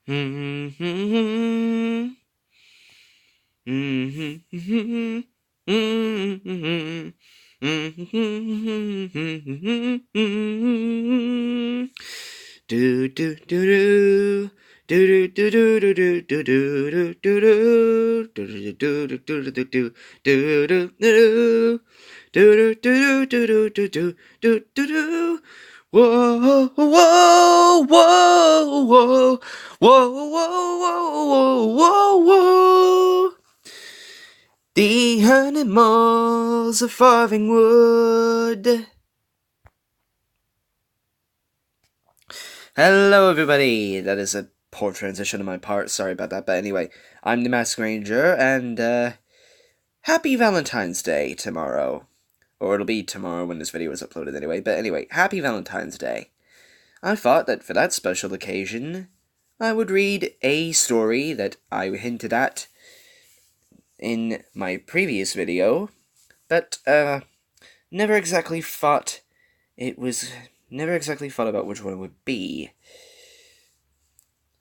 Do do do do. Do do do do do do do do do do do do do do do do do do. Do do do do do do do do do do. Whoa, whoa, whoa, whoa, whoa, whoa, whoa, whoa, whoa. The animals of Farthing Wood. Hello, everybody. That is a poor transition on my part. Sorry about that. But anyway, I'm the Masked Ranger, and happy Valentine's Day tomorrow. Or it'll be tomorrow when this video is uploaded anyway. But anyway, happy Valentine's Day. I thought that for that special occasion, I would read a story that I hinted at in my previous video, but never exactly thought about which one it would be.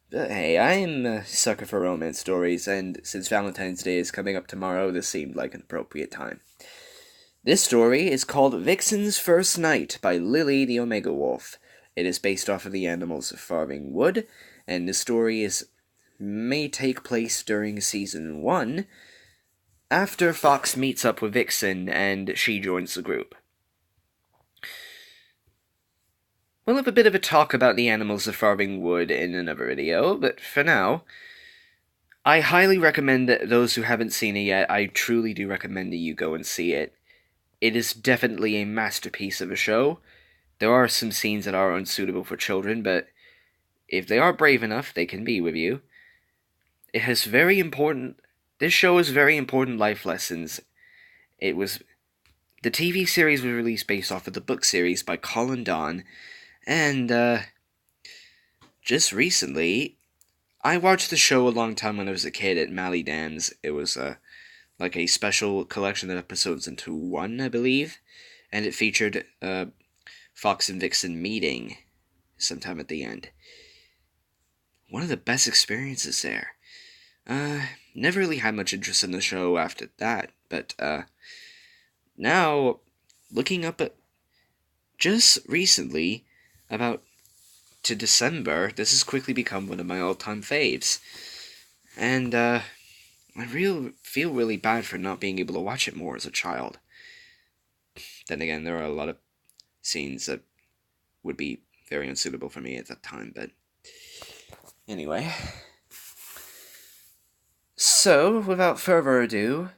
But hey, I am a sucker for romance stories, and since Valentine's Day is coming up tomorrow, this seemed like an appropriate time. This story is called Vixen's First Night by Lily the Omega Wolf. It is based off of the Animals of Farthing Wood, and the story may take place during Season 1, after Fox meets up with Vixen and she joins the group. We'll have a bit of a talk about the Animals of Farthing Wood in another video, but for now, I highly recommend that those who haven't seen it yet, I truly do recommend that you go and see it. It is definitely a masterpiece of a show. There are some scenes that are unsuitable for children, but if they are brave enough, they can be with you. This show has very important life lessons. The TV series was released based off of the book series by Colin Dann, and just recently, I watched the show a long time when I was a kid at Mally Dan's. It was like a special collection of episodes into one, I believe, and it featured Fox and Vixen meeting sometime at the end. One of the best experiences there. Never really had much interest in the show after that, but now, looking up at just recently, about to December, this has quickly become one of my all-time faves. And I feel really bad for not being able to watch it more as a child. Then again, there are a lot of scenes that would be very unsuitable for me at that time, but anyway. So, without further ado,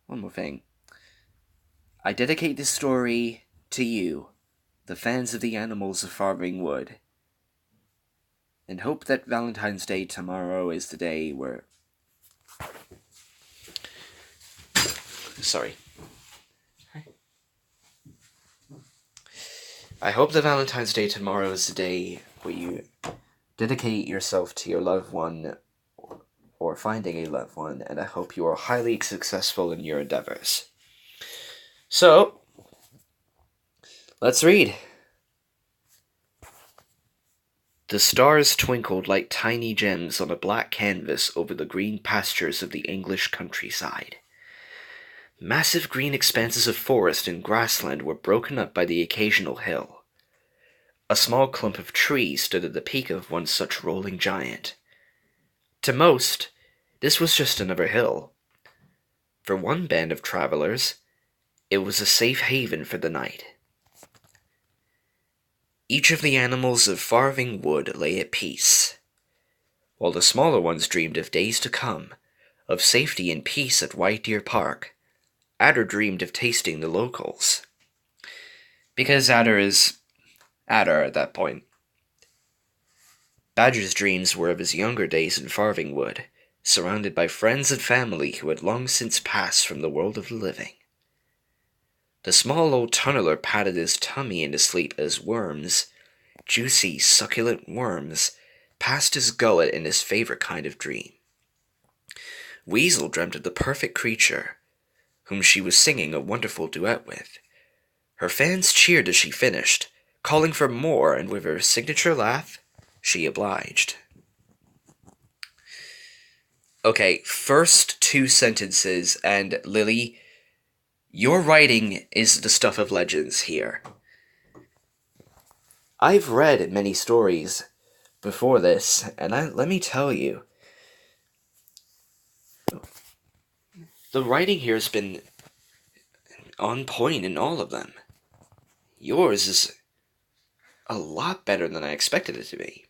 one more thing. I dedicate this story to you, the fans of the Animals of Farthing Wood, and hope that Valentine's Day tomorrow is the day where... Sorry. I hope that Valentine's Day tomorrow is the day where you dedicate yourself to your loved one or finding a loved one, and I hope you are highly successful in your endeavors. So, let's read. The stars twinkled like tiny gems on a black canvas over the green pastures of the English countryside. Massive green expanses of forest and grassland were broken up by the occasional hill. A small clump of trees stood at the peak of one such rolling giant. To most, this was just another hill. For one band of travelers, it was a safe haven for the night. Each of the animals of Farthing Wood lay at peace, while the smaller ones dreamed of days to come, of safety and peace at White Deer Park. Adder dreamed of tasting the locals. Because Adder is Adder at that point. Badger's dreams were of his younger days in Farthing Wood, surrounded by friends and family who had long since passed from the world of the living. The small old tunneler patted his tummy into sleep as worms, juicy, succulent worms, passed his gullet in his favorite kind of dream. Weasel dreamt of the perfect creature, whom she was singing a wonderful duet with. Her fans cheered as she finished, calling for more, and with her signature laugh, she obliged. Okay, first two sentences, and Lily, your writing is the stuff of legends here. I've read many stories before this, and let me tell you, the writing here has been on point in all of them. Yours is a lot better than I expected it to be.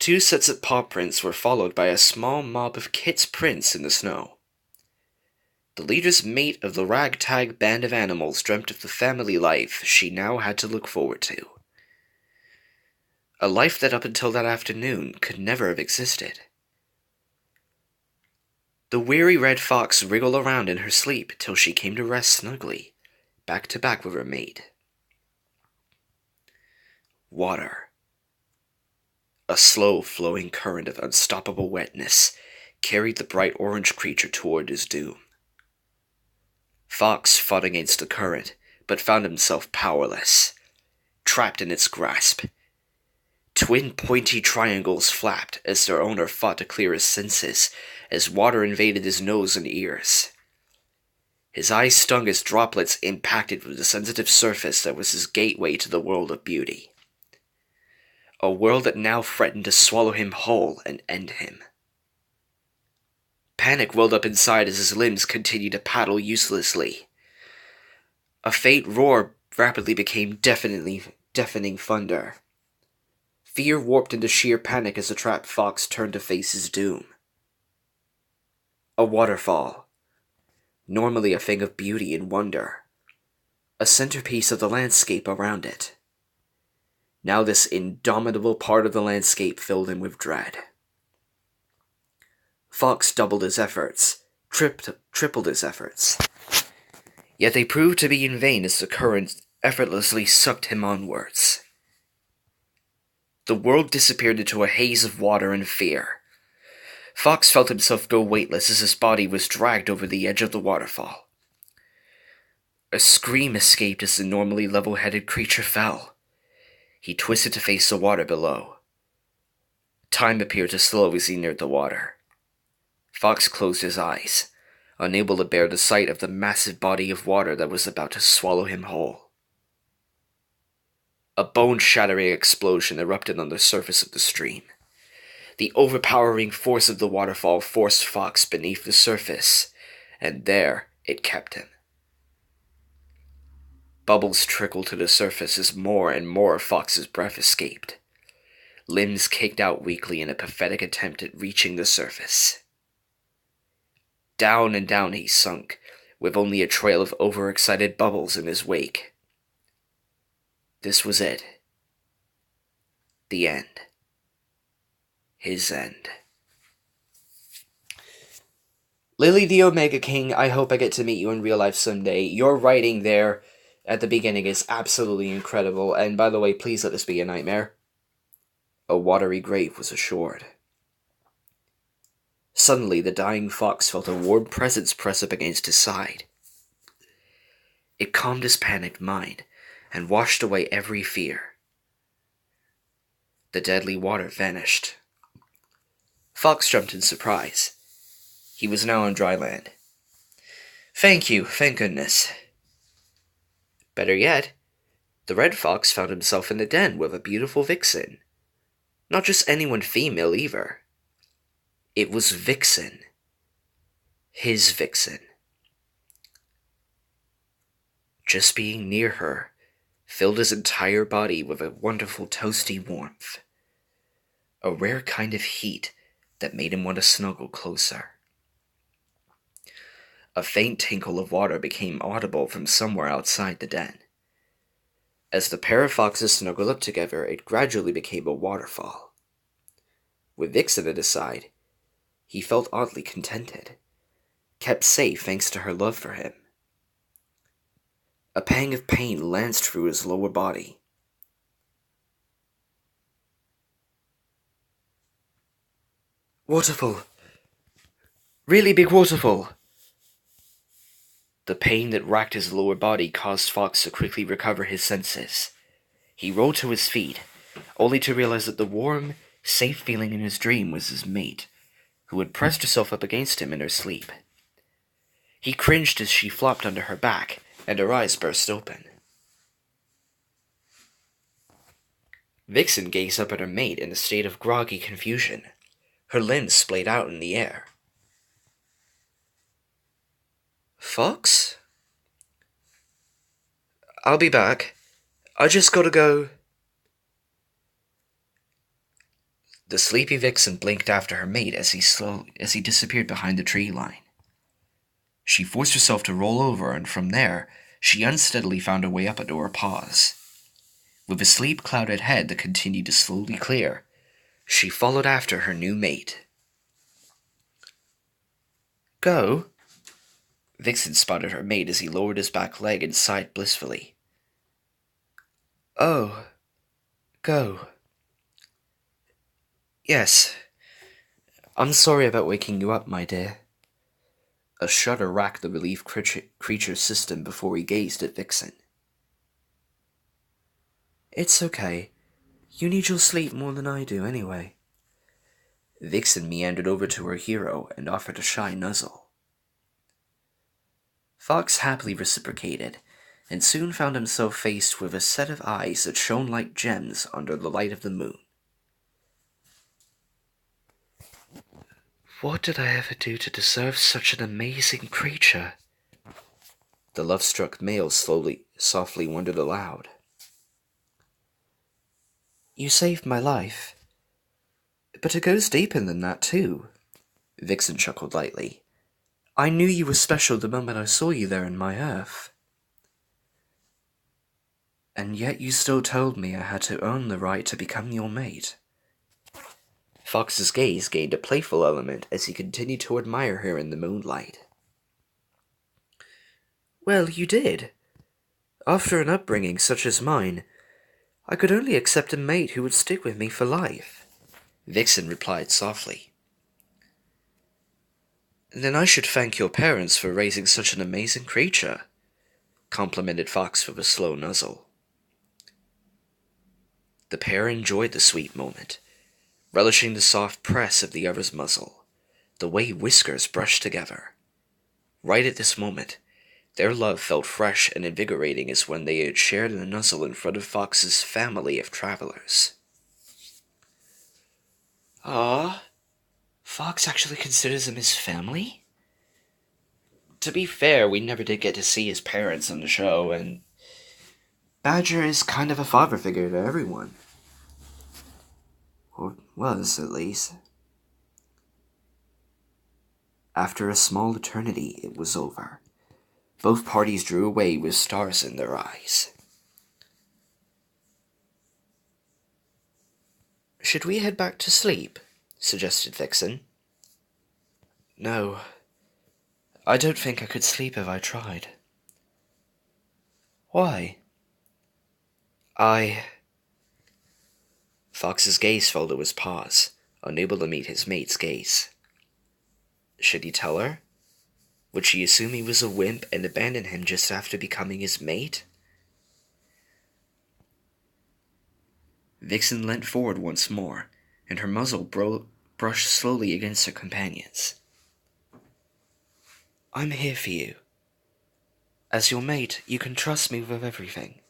Two sets of paw prints were followed by a small mob of Kit's prints in the snow. The leader's mate of the ragtag band of animals dreamt of the family life she now had to look forward to. A life that up until that afternoon could never have existed. The weary red fox wriggled around in her sleep till she came to rest snugly, back to back with her mate. Water. A slow-flowing current of unstoppable wetness carried the bright orange creature toward his doom. Fox fought against the current, but found himself powerless, trapped in its grasp. Twin pointy triangles flapped as their owner fought to clear his senses as water invaded his nose and ears. His eyes stung as droplets impacted with the sensitive surface that was his gateway to the world of beauty. A world that now threatened to swallow him whole and end him. Panic welled up inside as his limbs continued to paddle uselessly. A faint roar rapidly became deafening thunder. Fear warped into sheer panic as the trapped fox turned to face his doom. A waterfall. Normally a thing of beauty and wonder. A centerpiece of the landscape around it. Now this indomitable part of the landscape filled him with dread. Fox doubled his efforts, tripled his efforts. Yet they proved to be in vain as the current effortlessly sucked him onwards. The world disappeared into a haze of water and fear. Fox felt himself go weightless as his body was dragged over the edge of the waterfall. A scream escaped as the normally level-headed creature fell. He twisted to face the water below. Time appeared to slow as he neared the water. Fox closed his eyes, unable to bear the sight of the massive body of water that was about to swallow him whole. A bone-shattering explosion erupted on the surface of the stream. The overpowering force of the waterfall forced Fox beneath the surface, and there it kept him. Bubbles trickled to the surface as more and more of Fox's breath escaped. Limbs kicked out weakly in a pathetic attempt at reaching the surface. Down and down he sunk, with only a trail of overexcited bubbles in his wake. This was it. The end. His end. Lily the Omega King, I hope I get to meet you in real life someday. Your writing there at the beginning is absolutely incredible, and by the way, please let this be a nightmare. A watery grave was assured. Suddenly, the dying fox felt a warm presence press up against his side. It calmed his panicked mind, and washed away every fear. The deadly water vanished. Fox jumped in surprise. He was now on dry land. Thank you, thank goodness. Better yet, the red fox found himself in the den with a beautiful vixen. Not just anyone female either. It was Vixen. His Vixen. Just being near her filled his entire body with a wonderful toasty warmth. A rare kind of heat that made him want to snuggle closer. A faint tinkle of water became audible from somewhere outside the den. As the pair of foxes snuggled up together, it gradually became a waterfall. With Vixen at his side, he felt oddly contented, kept safe thanks to her love for him. A pang of pain lanced through his lower body. Waterfall! Really big waterfall! The pain that racked his lower body caused Fox to quickly recover his senses. He rolled to his feet, only to realize that the warm, safe feeling in his dream was his mate, who had pressed herself up against him in her sleep. He cringed as she flopped onto her back, and her eyes burst open. Vixen gazed up at her mate in a state of groggy confusion. Her limbs splayed out in the air. "Fox? I'll be back. I just gotta go." The sleepy Vixen blinked after her mate as he disappeared behind the tree line. She forced herself to roll over, and from there, she unsteadily found her way up onto her paws. With a sleep-clouded head that continued to slowly clear, she followed after her new mate. "Go?" Vixen spotted her mate as he lowered his back leg and sighed blissfully. "Oh, go. Yes. I'm sorry about waking you up, my dear." A shudder racked the relief creature's system before he gazed at Vixen. "It's okay. You need your sleep more than I do, anyway." Vixen meandered over to her hero and offered a shy nuzzle. Fox happily reciprocated, and soon found himself faced with a set of eyes that shone like gems under the light of the moon. "What did I ever do to deserve such an amazing creature?" The love-struck male softly wondered aloud. "You saved my life. But it goes deeper than that, too." Vixen chuckled lightly. "I knew you were special the moment I saw you there in my earth. And yet you still told me I had to earn the right to become your mate." Fox's gaze gained a playful element as he continued to admire her in the moonlight. "Well, you did. After an upbringing such as mine, I could only accept a mate who would stick with me for life," Vixen replied softly. "Then I should thank your parents for raising such an amazing creature," complimented Fox with a slow nuzzle. The pair enjoyed the sweet moment, relishing the soft press of the other's muzzle, the way whiskers brushed together. Right at this moment, their love felt fresh and invigorating as when they had shared a nuzzle in front of Fox's family of travelers. "Ah, Fox actually considers him his family?" To be fair, we never did get to see his parents on the show, and Badger is kind of a father figure to everyone. Or was, at least. After a small eternity, it was over. Both parties drew away with stars in their eyes. "Should we head back to sleep?" suggested Vixen. "No. I don't think I could sleep if I tried." "Why?" Fox's gaze fell to his paws, unable to meet his mate's gaze. Should he tell her? Would she assume he was a wimp and abandon him just after becoming his mate? Vixen leant forward once more, and her muzzle brushed slowly against her companion's. "I'm here for you. As your mate, you can trust me with everything.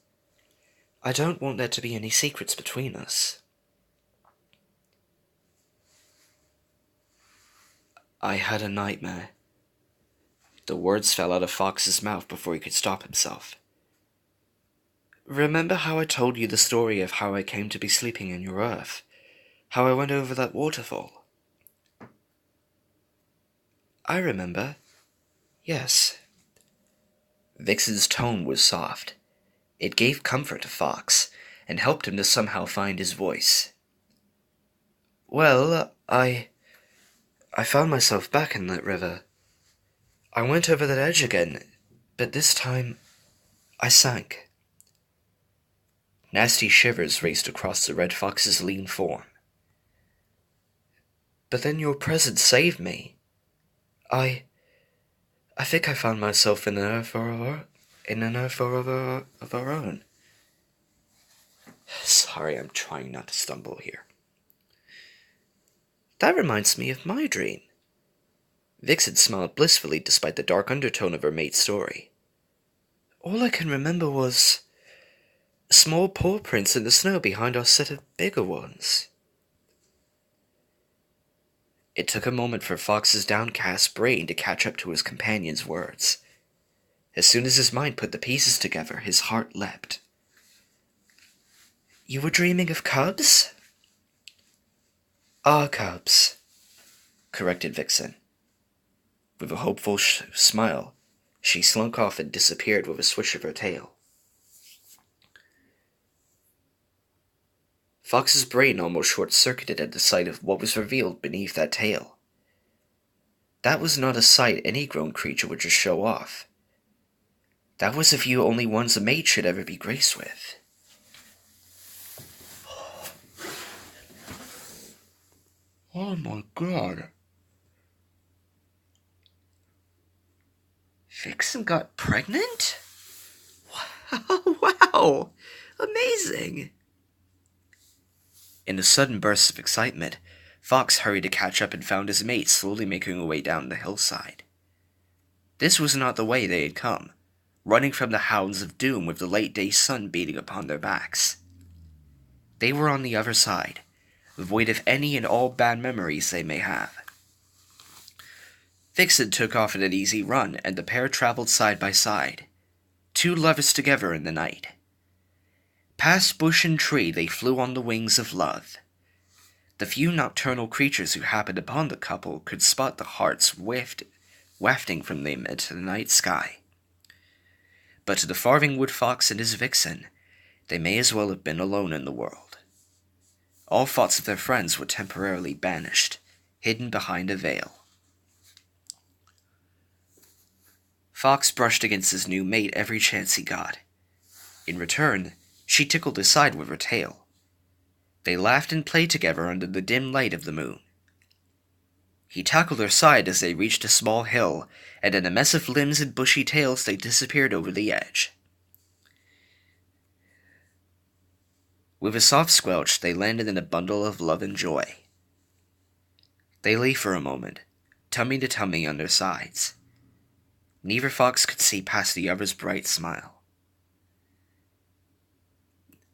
I don't want there to be any secrets between us." "I had a nightmare." The words fell out of Fox's mouth before he could stop himself. "Remember how I told you the story of how I came to be sleeping in your earth? How I went over that waterfall?" "I remember. Yes." Vixen's tone was soft. It gave comfort to Fox, and helped him to somehow find his voice. "Well, I found myself back in that river. I went over that edge again, but this time I sank." Nasty shivers raced across the red fox's lean form. "But then your presence saved me. I think I found myself in an earth of our own." Sorry, I'm trying not to stumble here. That reminds me of my dream. Vixen smiled blissfully despite the dark undertone of her mate's story. All I can remember was small paw prints in the snow behind our set of bigger ones. It took a moment for Fox's downcast brain to catch up to his companion's words. As soon as his mind put the pieces together, his heart leapt. You were dreaming of cubs? Our cubs, corrected Vixen. With a hopeful smile, she slunk off and disappeared with a swish of her tail. Fox's brain almost short-circuited at the sight of what was revealed beneath that tail. That was not a sight any grown creature would just show off. That was a view only one's mate should ever be graced with. Oh my god. Vixen got pregnant? Wow! Amazing! In a sudden burst of excitement, Fox hurried to catch up and found his mate slowly making her way down the hillside. This was not the way they had come, running from the hounds of doom with the late-day sun beating upon their backs. They were on the other side, void of any and all bad memories they may have. Vixen took off at an easy run, and the pair traveled side by side, two lovers together in the night. Past bush and tree they flew on the wings of love. The few nocturnal creatures who happened upon the couple could spot the hearts wafting from them into the night sky. But to the Farthing Wood Fox and his Vixen, they may as well have been alone in the world. All thoughts of their friends were temporarily banished, hidden behind a veil. Fox brushed against his new mate every chance he got. In return, she tickled his side with her tail. They laughed and played together under the dim light of the moon. He tackled her side as they reached a small hill, and in a mess of limbs and bushy tails they disappeared over the edge. With a soft squelch, they landed in a bundle of love and joy. They lay for a moment, tummy to tummy on their sides. Neither fox could see past the other's bright smile.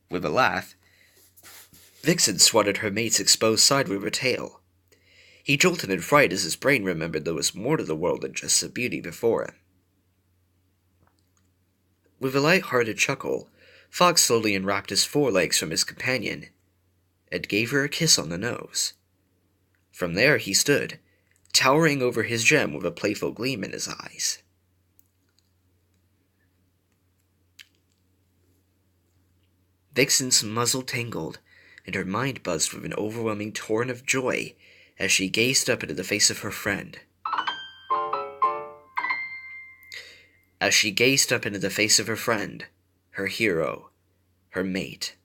With a laugh, Vixen swatted her mate's exposed side with her tail. He jolted in fright as his brain remembered there was more to the world than just the beauty before him. With a light-hearted chuckle, Fox slowly unwrapped his forelegs from his companion and gave her a kiss on the nose. From there he stood, towering over his gem with a playful gleam in his eyes. Vixen's muzzle tingled, and her mind buzzed with an overwhelming torrent of joy as she gazed up into the face of her friend. Her hero, her mate.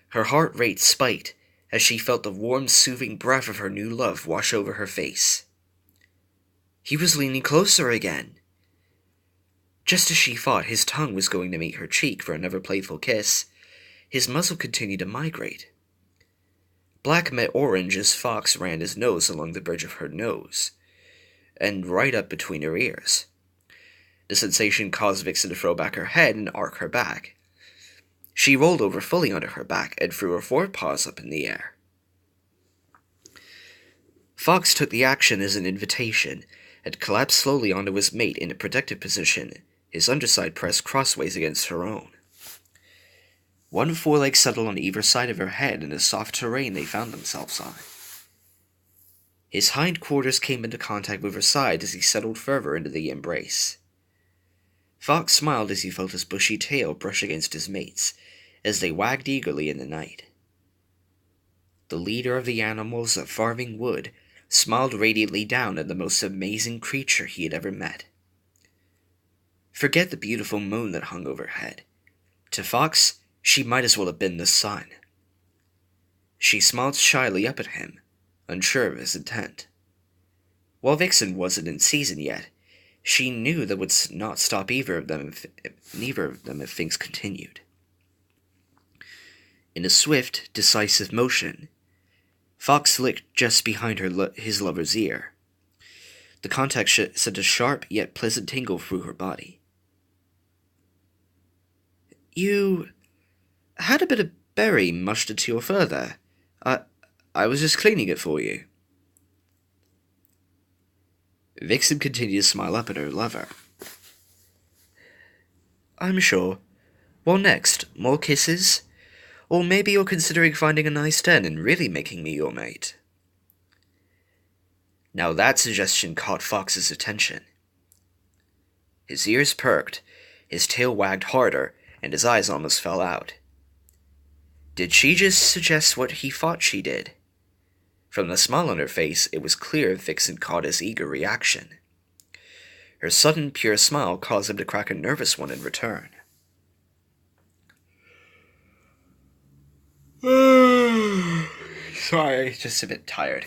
Her heart rate spiked as she felt the warm, soothing breath of her new love wash over her face. He was leaning closer again. Just as she thought his tongue was going to meet her cheek for another playful kiss, his muzzle continued to migrate. Black met orange as Fox ran his nose along the bridge of her nose, and right up between her ears. The sensation caused Vixen to throw back her head and arc her back. She rolled over fully onto her back and threw her forepaws up in the air. Fox took the action as an invitation and collapsed slowly onto his mate in a protective position, his underside pressed crossways against her own. One foreleg settled on either side of her head in the soft terrain they found themselves on. His hindquarters came into contact with her side as he settled further into the embrace. Fox smiled as he felt his bushy tail brush against his mate's, as they wagged eagerly in the night. The leader of the Animals of Farthing Wood smiled radiantly down at the most amazing creature he had ever met. Forget the beautiful moon that hung overhead. To Fox, she might as well have been the sun. She smiled shyly up at him, unsure of his intent. While Vixen wasn't in season yet, she knew that would not stop neither of them if things continued. In a swift, decisive motion, Fox licked just behind his lover's ear. The contact sent a sharp yet pleasant tingle through her body. You had a bit of berry mushed into your fur there. I was just cleaning it for you. Vixen continued to smile up at her lover. I'm sure. What next? More kisses? Or maybe you're considering finding a nice den and really making me your mate. Now that suggestion caught Fox's attention. His ears perked, his tail wagged harder, and his eyes almost fell out. Did she just suggest what he thought she did? From the smile on her face, it was clear Vixen caught his eager reaction. Her sudden, pure smile caused him to crack a nervous one in return. Sorry, just a bit tired.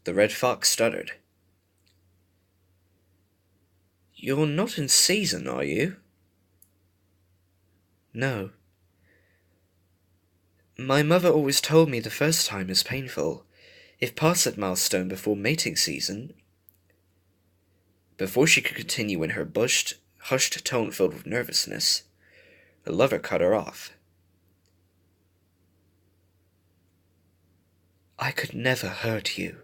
The red fox stuttered. You're not in season, are you? No. My mother always told me the first time is painful. If past that milestone before mating season... Before she could continue in her hushed tone filled with nervousness, her lover cut her off. I could never hurt you.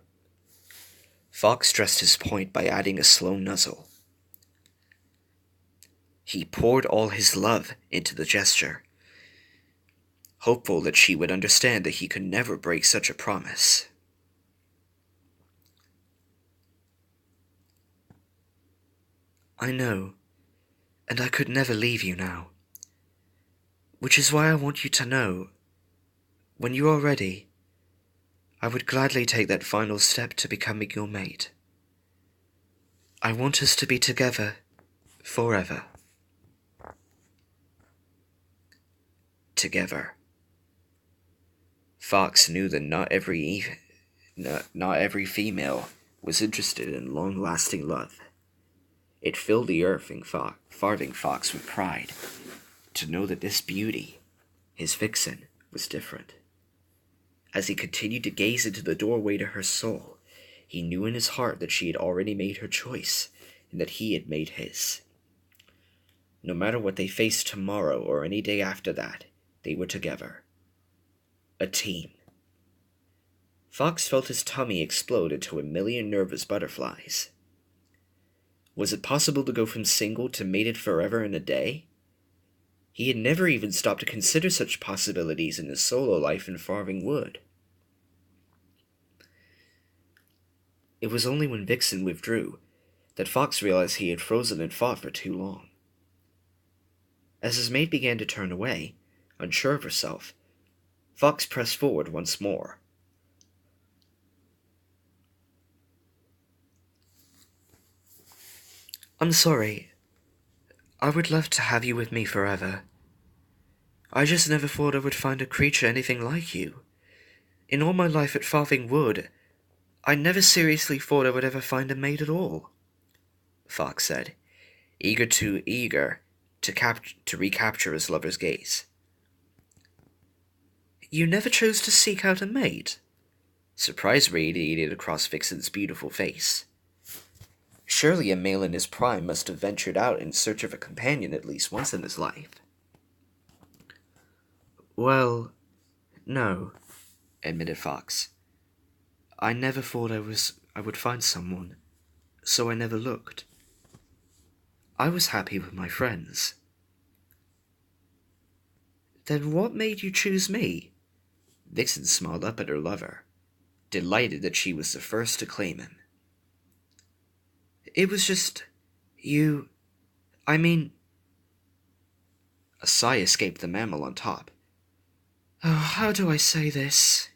Fox stressed his point by adding a slow nuzzle. He poured all his love into the gesture, hopeful that she would understand that he could never break such a promise. I know, and I could never leave you now. Which is why I want you to know, when you are ready, I would gladly take that final step to becoming your mate. I want us to be together forever. Together. Fox knew that not every female was interested in long-lasting love. It filled the Farthing Fox with pride to know that this beauty, his Vixen, was different. As he continued to gaze into the doorway to her soul, he knew in his heart that she had already made her choice, and that he had made his. No matter what they faced tomorrow or any day after that, they were together. A team. Fox felt his tummy explode into a million nervous butterflies. Was it possible to go from single to mated forever in a day? He had never even stopped to consider such possibilities in his solo life in Farthing Wood. It was only when Vixen withdrew that Fox realized he had frozen and fought for too long. As his mate began to turn away, unsure of herself, Fox pressed forward once more. I'm sorry. I would love to have you with me forever. I just never thought I would find a creature anything like you. In all my life at Farthing Wood, I never seriously thought I would ever find a mate at all, Fox said, eager to recapture his lover's gaze. You never chose to seek out a mate? Surprise radiated across Vixen's beautiful face. Surely a male in his prime must have ventured out in search of a companion at least once in his life. Well, no, admitted Fox. I never thought I would find someone, so I never looked. I was happy with my friends. Then what made you choose me? Vixen smiled up at her lover, delighted that she was the first to claim him. It was just... A sigh escaped the mammal on top. Oh, how do I say this?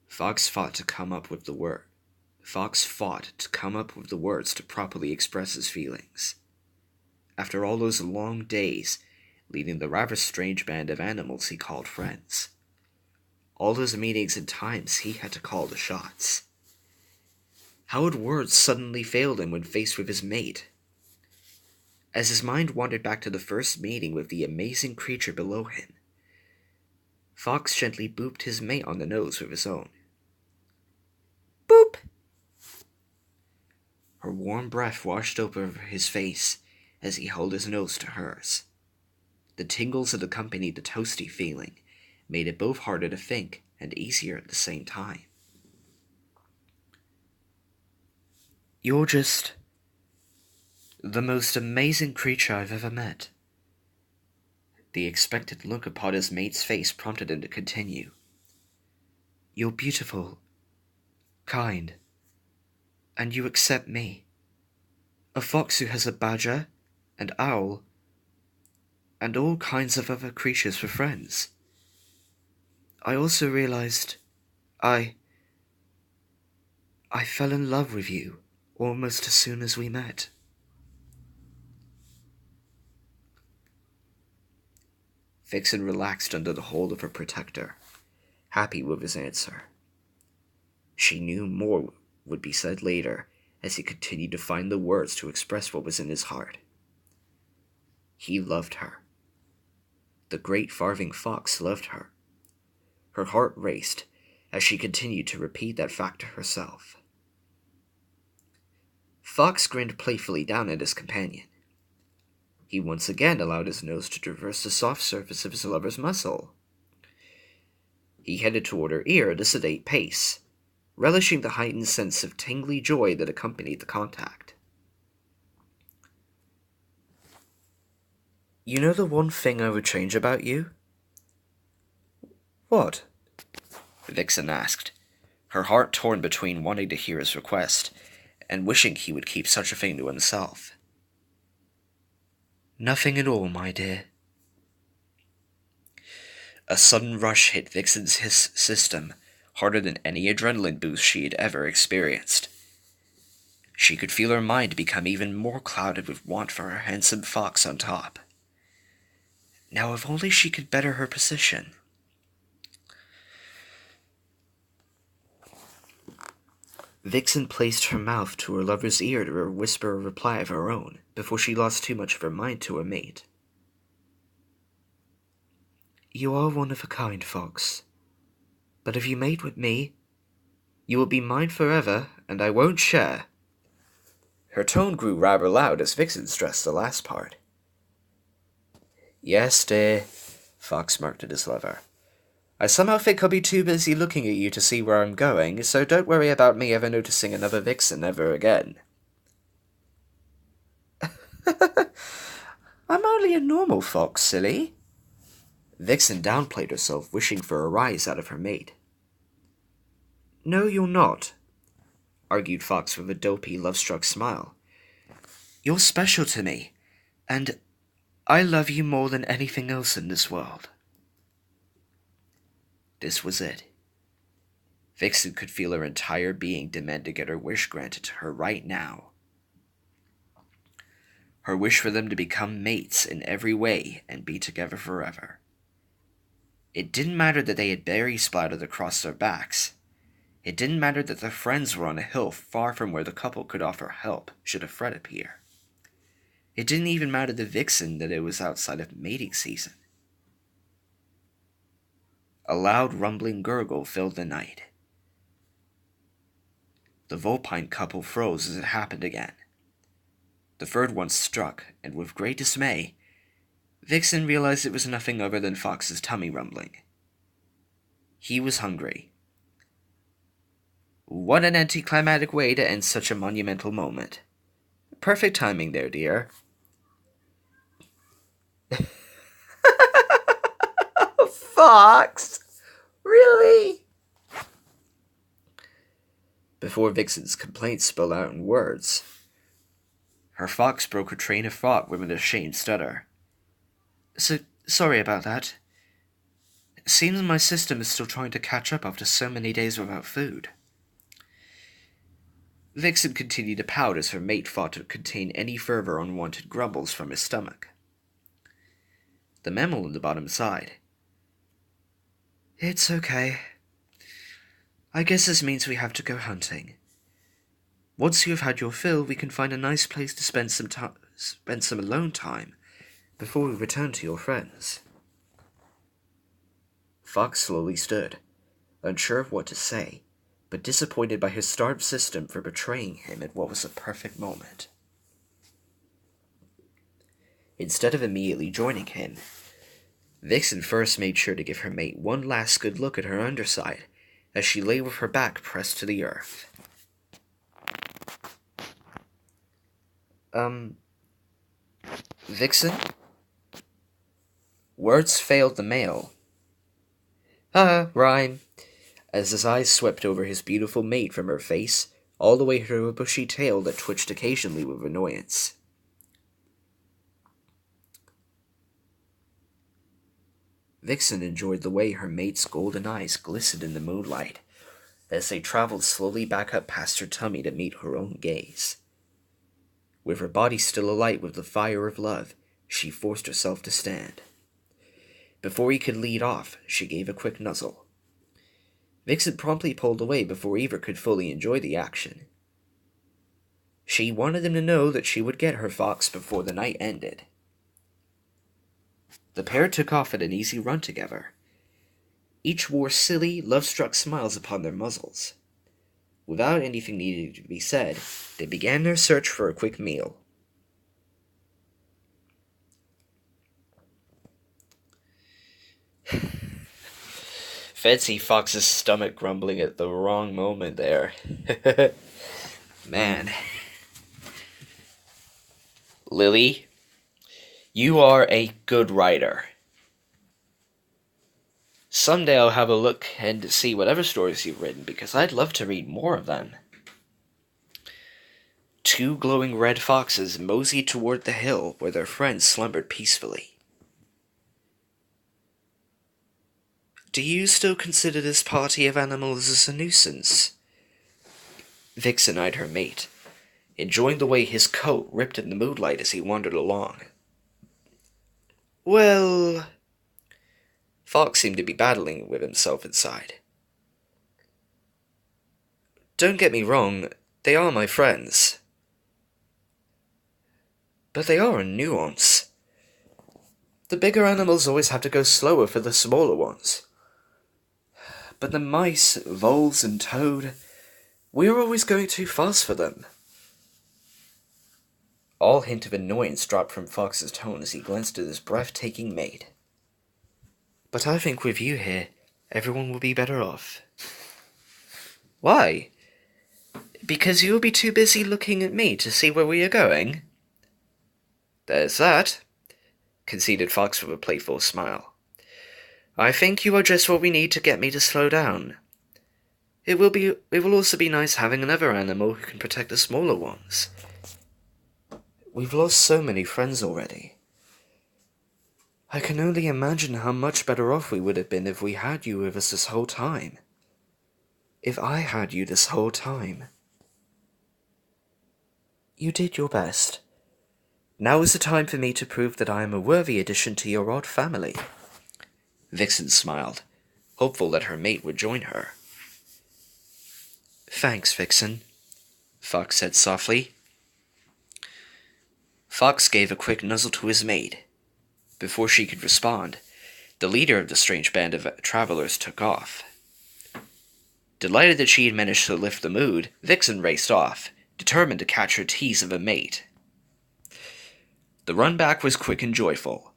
Fox fought to come up with the words to properly express his feelings. After all those long days, leading the rather strange band of animals he called friends. All those meetings and times he had to call the shots. How had words suddenly failed him when faced with his mate? As his mind wandered back to the first meeting with the amazing creature below him, Fox gently booped his mate on the nose with his own. Boop! Her warm breath washed over his face as he held his nose to hers. The tingles that accompanied the toasty feeling made it both harder to think and easier at the same time. You're just the most amazing creature I've ever met. The expected look upon his mate's face prompted him to continue. You're beautiful, kind, and you accept me. A fox who has a badger, an owl, and all kinds of other creatures for friends. I also realized I fell in love with you almost as soon as we met. Vixen relaxed under the hold of her protector, happy with his answer. She knew more would be said later as he continued to find the words to express what was in his heart. He loved her. The great Farthing Fox loved her. Her heart raced as she continued to repeat that fact to herself. Fox grinned playfully down at his companion. He once again allowed his nose to traverse the soft surface of his lover's muzzle. He headed toward her ear at a sedate pace, relishing the heightened sense of tingly joy that accompanied the contact. You know the one thing I would change about you? What? Vixen asked, her heart torn between wanting to hear his request and wishing he would keep such a thing to himself. Nothing at all, my dear. A sudden rush hit Vixen's system, harder than any adrenaline boost she had ever experienced. She could feel her mind become even more clouded with want for her handsome fox on top. Now if only she could better her position. Vixen placed her mouth to her lover's ear to whisper a reply of her own, before she lost too much of her mind to her mate. You are one of a kind, Fox. But if you mate with me, you will be mine forever, and I won't share. Her tone grew rather loud as Vixen stressed the last part. Yes, dear, Fox smirked at his lover. I somehow think I'll be too busy looking at you to see where I'm going, so don't worry about me ever noticing another Vixen ever again. I'm only a normal fox, silly. Vixen downplayed herself, wishing for a rise out of her mate. No, you're not, argued Fox with a dopey, love-struck smile. You're special to me, and I love you more than anything else in this world. This was it. Vixen could feel her entire being demand to get her wish granted to her right now. Her wish for them to become mates in every way and be together forever. It didn't matter that they had berries splattered across their backs. It didn't matter that their friends were on a hill far from where the couple could offer help should a threat appear. It didn't even matter to Vixen that it was outside of mating season. A loud rumbling gurgle filled the night. The Vulpine couple froze as it happened again. The third one struck, and with great dismay, Vixen realized it was nothing other than Fox's tummy rumbling. He was hungry. What an anticlimactic way to end such a monumental moment. Perfect timing there, dear. Fox? Really? Before Vixen's complaints spilled out in words, her fox broke her train of thought with an ashamed stutter. So, sorry about that. It seems my system is still trying to catch up after so many days without food. Vixen continued to pout as her mate fought to contain any further unwanted grumbles from his stomach. The mammal in the bottom sighed. It's okay. I guess this means we have to go hunting. Once you have had your fill, we can find a nice place to spend spend some alone time before we return to your friends. Fox slowly stood, unsure of what to say, but disappointed by his starved system for betraying him at what was a perfect moment. Instead of immediately joining him, Vixen first made sure to give her mate one last good look at her underside as she lay with her back pressed to the earth. Vixen? Words failed the male. Rhyme, as his eyes swept over his beautiful mate from her face, all the way to her bushy tail that twitched occasionally with annoyance. Vixen enjoyed the way her mate's golden eyes glistened in the moonlight as they traveled slowly back up past her tummy to meet her own gaze. With her body still alight with the fire of love, she forced herself to stand. Before he could lead off, she gave a quick nuzzle. Vixen promptly pulled away before Eva could fully enjoy the action. She wanted him to know that she would get her fox before the night ended. The pair took off at an easy run together. Each wore silly, love-struck smiles upon their muzzles. Without anything needing to be said, they began their search for a quick meal. Fancy Fox's stomach grumbling at the wrong moment there. Man. Lily, you are a good writer. Someday I'll have a look and see whatever stories you've written, because I'd love to read more of them. Two glowing red foxes moseyed toward the hill where their friends slumbered peacefully. Do you still consider this party of animals as a nuisance? Vixen eyed her mate, enjoying the way his coat ripped in the moonlight as he wandered along. Well... Fox seemed to be battling with himself inside. Don't get me wrong, they are my friends. But they are a nuance. The bigger animals always have to go slower for the smaller ones. But the mice, voles, and toad, we are always going too fast for them. All hint of annoyance dropped from Fox's tone as he glanced at his breathtaking mate. But I think with you here, everyone will be better off. Why? Because you'll be too busy looking at me to see where we are going? There's that, conceded Fox with a playful smile. I think you are just what we need to get me to slow down. It will also be nice having another animal who can protect the smaller ones. We've lost so many friends already. I can only imagine how much better off we would have been if we had you with us this whole time. If I had you this whole time. You did your best. Now is the time for me to prove that I am a worthy addition to your odd family. Vixen smiled, hopeful that her mate would join her. Thanks, Vixen, Fox said softly. Fox gave a quick nuzzle to his mate. Before she could respond, the leader of the strange band of travelers took off. Delighted that she had managed to lift the mood, Vixen raced off, determined to catch her tease of a mate. The run back was quick and joyful.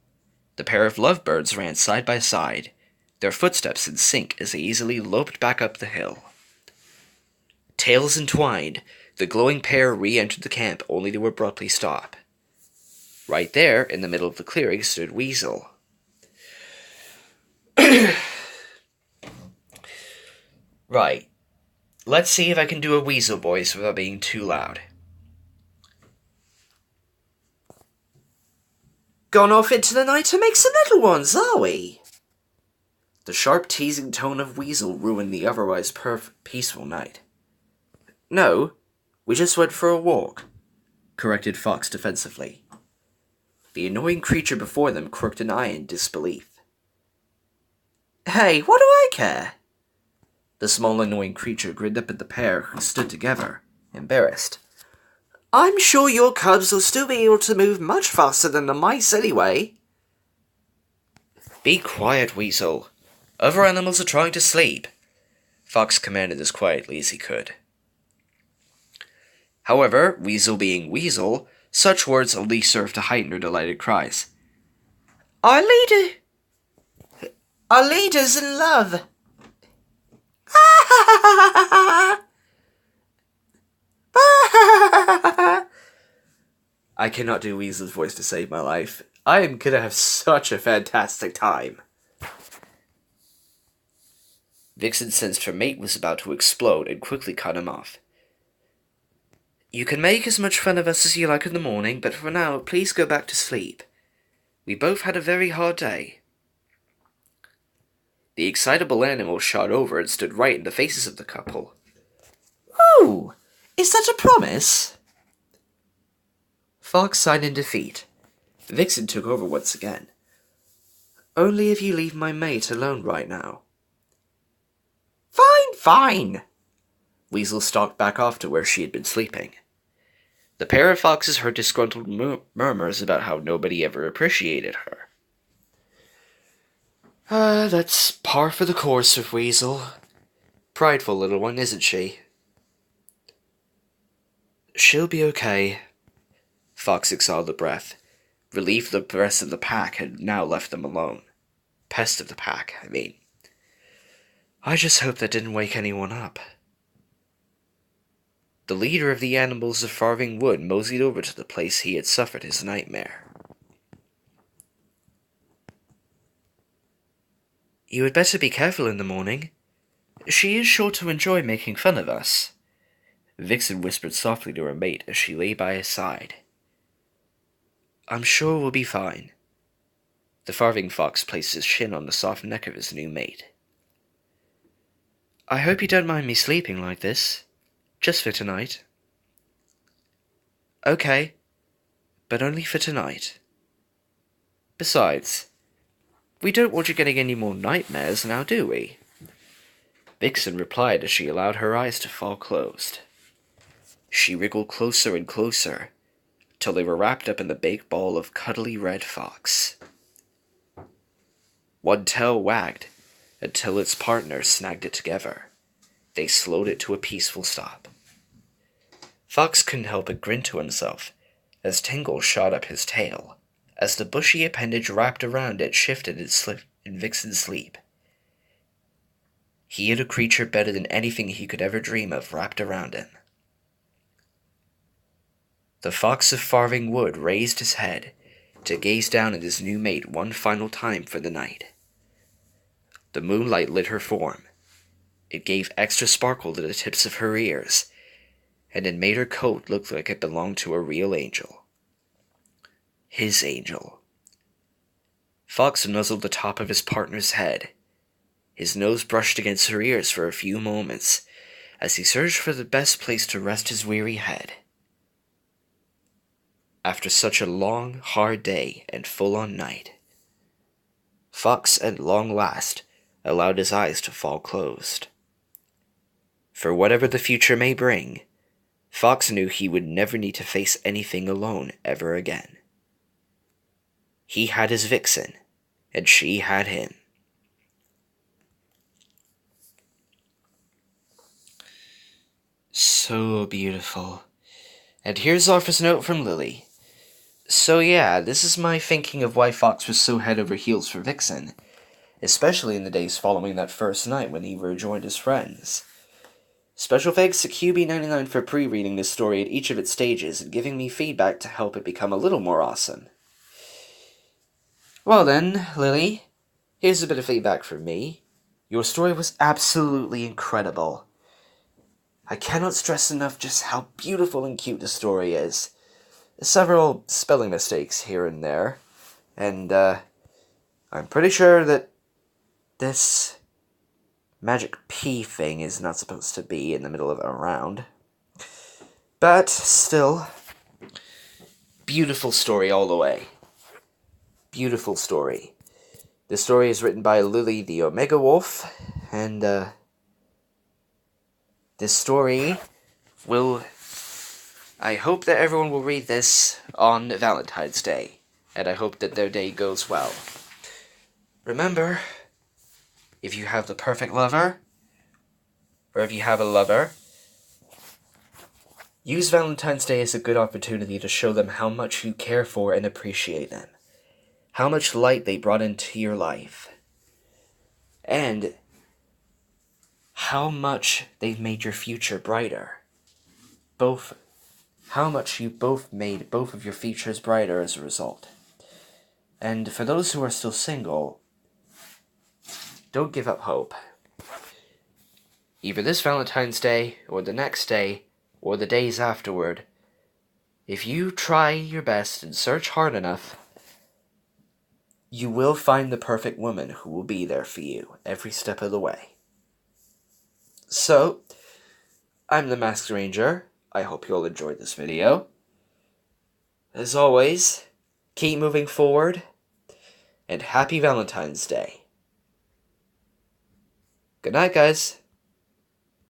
The pair of lovebirds ran side by side, their footsteps in sync as they easily loped back up the hill. Tails entwined, the glowing pair re-entered the camp only to abruptly stop. Right there, in the middle of the clearing, stood Weasel. Right. Let's see if I can do a Weasel voice without being too loud. Gone off into the night to make some little ones, are we? The sharp, teasing tone of Weasel ruined the otherwise peaceful night. No, we just went for a walk, corrected Fox defensively. The annoying creature before them crooked an eye in disbelief. Hey, what do I care? The small, annoying creature grinned up at the pair who stood together, embarrassed. I'm sure your cubs will still be able to move much faster than the mice anyway. Be quiet, Weasel. Other animals are trying to sleep, Fox commanded as quietly as he could. However, Weasel being Weasel, such words only served to heighten her delighted cries. Our leader's in love. I cannot do Weasel's voice to save my life. I am gonna have such a fantastic time. Vixen sensed her mate was about to explode and quickly cut him off. You can make as much fun of us as you like in the morning, but for now, please go back to sleep. We both had a very hard day. The excitable animal shot over and stood right in the faces of the couple. Ooh, is that a promise? Fox sighed in defeat. Vixen took over once again. Only if you leave my mate alone right now. Fine. Weasel stalked back off to where she had been sleeping. The pair of foxes heard disgruntled murmurs about how nobody ever appreciated her. That's par for the course with Weasel. Prideful little one, isn't she? She'll be okay. Fox exhaled a breath, relieved the rest of the pack had now left them alone. Pest of the pack, I mean. I just hope that didn't wake anyone up. The leader of the Animals of Farthing Wood moseyed over to the place he had suffered his nightmare. You had better be careful in the morning. She is sure to enjoy making fun of us, Vixen whispered softly to her mate as she lay by his side. I'm sure we'll be fine. The Farthing Fox placed his chin on the soft neck of his new mate. I hope you don't mind me sleeping like this. Just for tonight. Okay, but only for tonight. Besides, we don't want you getting any more nightmares now, do we? Vixen replied as she allowed her eyes to fall closed. She wriggled closer and closer, till they were wrapped up in the big ball of cuddly red fox. One tail wagged until its partner snagged it together. They slowed it to a peaceful stop. Fox couldn't help but grin to himself as Tingle shot up his tail, as the bushy appendage wrapped around it shifted and slipped in Vixen's sleep. He had a creature better than anything he could ever dream of wrapped around him. The Fox of Farthing Wood raised his head to gaze down at his new mate one final time for the night. The moonlight lit her form. It gave extra sparkle to the tips of her ears, and it made her coat look like it belonged to a real angel. His angel. Fox nuzzled the top of his partner's head. His nose brushed against her ears for a few moments, as he searched for the best place to rest his weary head. After such a long, hard day and full-on night, Fox at long last allowed his eyes to fall closed. For whatever the future may bring, Fox knew he would never need to face anything alone ever again. He had his Vixen, and she had him. So beautiful. And here's Arthur's note from Lily. So yeah, this is my thinking of why Fox was so head over heels for Vixen, especially in the days following that first night when he rejoined his friends. Special thanks to QB99 for pre-reading this story at each of its stages and giving me feedback to help it become a little more awesome. Well then, Lily, here's a bit of feedback from me. Your story was absolutely incredible. I cannot stress enough just how beautiful and cute the story is. Several spelling mistakes here and there, and I'm pretty sure that this magic P thing is not supposed to be in the middle of a round. But still, beautiful story all the way. Beautiful story. The story is written by Lily the Omega Wolf, and this story will I hope that everyone will read this on Valentine's Day, and I hope that their day goes well. Remember, if you have the perfect lover, or if you have a lover, use Valentine's Day as a good opportunity to show them how much you care for and appreciate them, how much light they brought into your life, and how much they've made your future brighter. How much you both made both of your futures brighter as a result. And for those who are still single, don't give up hope. Either this Valentine's Day, or the next day, or the days afterward, if you try your best and search hard enough, you will find the perfect woman who will be there for you every step of the way. So, I'm the Masked Ranger. I hope you all enjoyed this video. As always, keep moving forward, and happy Valentine's Day. Good night, guys.